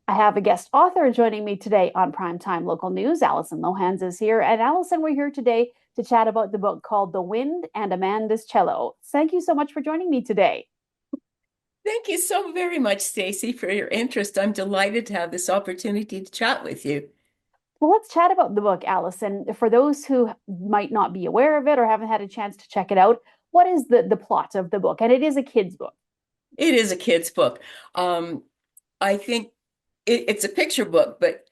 I have a guest author joining me today on Primetime Local News. Alison Lohans is here. And Alison, we're here today to chat about the book called The Wind and Amanda's Cello. Thank you so much for joining me today. Thank you so very much, Stacy, for your interest. I'm delighted to have this opportunity to chat with you. Well, let's chat about the book, Alison. For those who might not be aware of it or haven't had a chance to check it out, what is the plot of the book? And it is a kid's book. It is a kid's book. Um, I think it's a picture book, but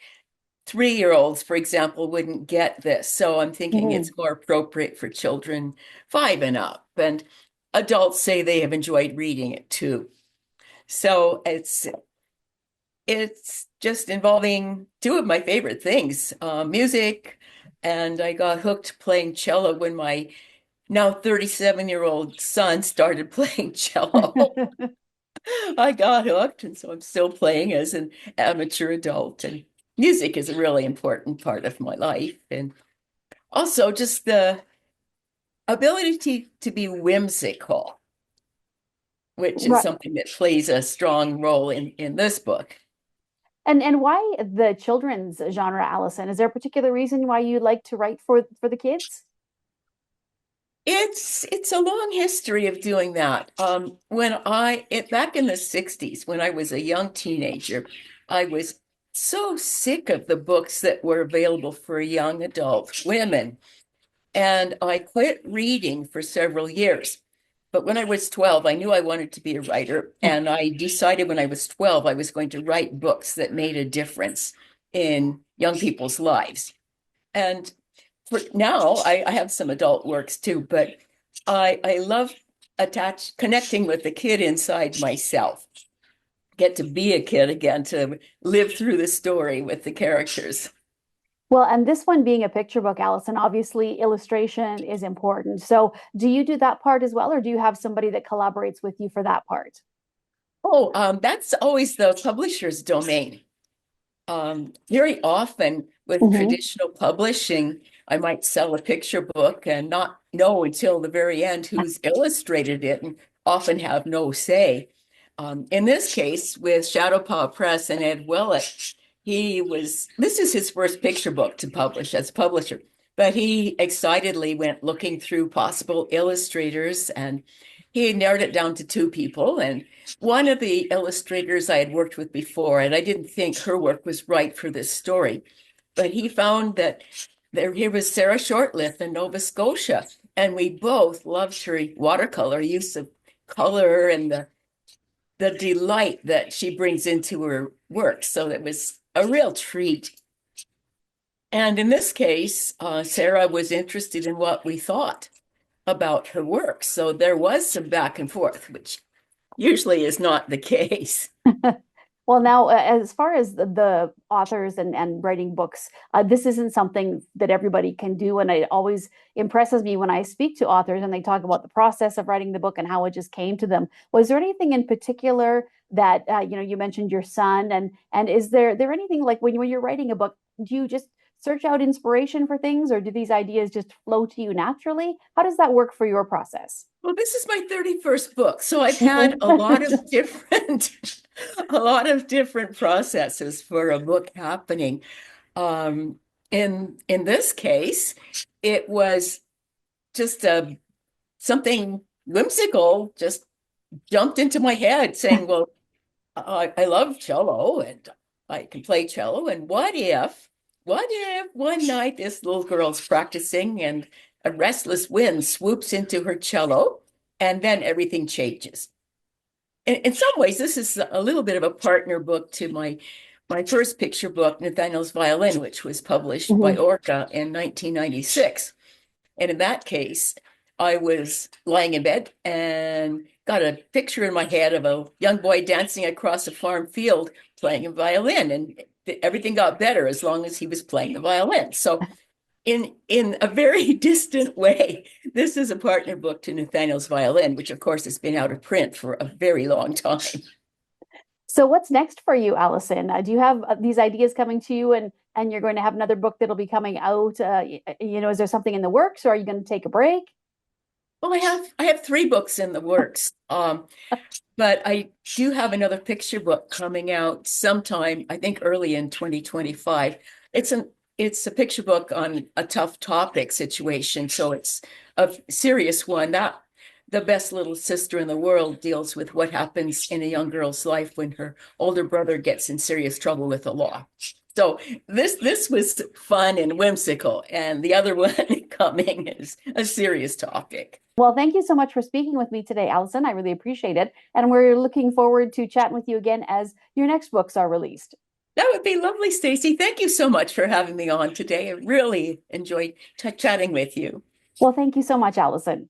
3-year-olds, for example, wouldn't get this. So I'm thinking Mhm. it's more appropriate for children 5 and up. And adults say they have enjoyed reading it too. So it's just involving two of my favorite things, music, and I got hooked playing cello when my now 37-year-old son started playing cello. I got hooked, and so I'm still playing as an amateur adult. And music is a really important part of my life. And also just the ability to be whimsical, which is Right. something that plays a strong role in this book. And why the children's genre, Alison? Is there a particular reason why you like to write for the kids? It's a long history of doing that. Back in the 60s, when I was a young teenager, I was so sick of the books that were available for young adult women. And I quit reading for several years. But when I was 12, I knew I wanted to be a writer. And I decided when I was 12, I was going to write books that made a difference in young people's lives. And for now, I have some adult works too, but I love connecting with the kid inside myself. Get to be a kid again, to live through the story with the characters. Well, and this one being a picture book, Allison, obviously illustration is important. So do you do that part as well, or do you have somebody that collaborates with you for that part? Oh, that's always the publisher's domain. Very often with Hmm. traditional publishing, I might sell a picture book and not know until the very end who's illustrated it and often have no say. In this case, with Shadowpaw Press and Ed Willett, this is his first picture book to publish as a publisher, but he excitedly went looking through possible illustrators and he narrowed it down to two people. And one of the illustrators I had worked with before, and I didn't think her work was right for this story, but he found that here was Sarah Shortliffe in Nova Scotia, and we both loved her watercolor use of color and the delight that she brings into her work. So it was a real treat. And in this case, Sarah was interested in what we thought about her work. So there was some back and forth, which usually is not the case. Well, now, as far as the authors and writing books, this isn't something that everybody can do. And it always impresses me when I speak to authors and they talk about the process of writing the book and how it just came to them. Was there anything in particular that, you mentioned your son, and is there anything like when you're writing a book, do you just search out inspiration for things, or do these ideas just flow to you naturally? How does that work for your process? Well, this is my 31st book, so I've had a lot of different a lot of different processes for a book happening. Um, in this case, it was just something whimsical just jumped into my head saying, well, I love cello and I can play cello. And what if one night this little girl's practicing and a restless wind swoops into her cello and then everything changes? In some ways, this is a little bit of a partner book to my first picture book, Nathaniel's Violin, which was published by Mhm. Orca in 1996. And in that case, I was lying in bed and got a picture in my head of a young boy dancing across a farm field playing a violin. And everything got better as long as he was playing the violin. So in a very distant way, this is a partner book to Nathaniel's Violin, which of course has been out of print for a very long time. So what's next for you, Allison? Do you have these ideas coming to you, and you're going to have another book that'll be coming out? Is there something in the works, or are you going to take a break? Well, I have three books in the works. But I do have another picture book coming out sometime, I think early in 2025. It's a picture book on a tough topic situation, so it's a serious one. That The Best Little Sister in the World deals with what happens in a young girl's life when her older brother gets in serious trouble with the law. So this was fun and whimsical, and the other one coming is a serious topic. Well, thank you so much for speaking with me today, Alison. I really appreciate it. And we're looking forward to chatting with you again as your next books are released. That would be lovely, Stacy. Thank you so much for having me on today. I really enjoyed chatting with you. Well, thank you so much, Alison.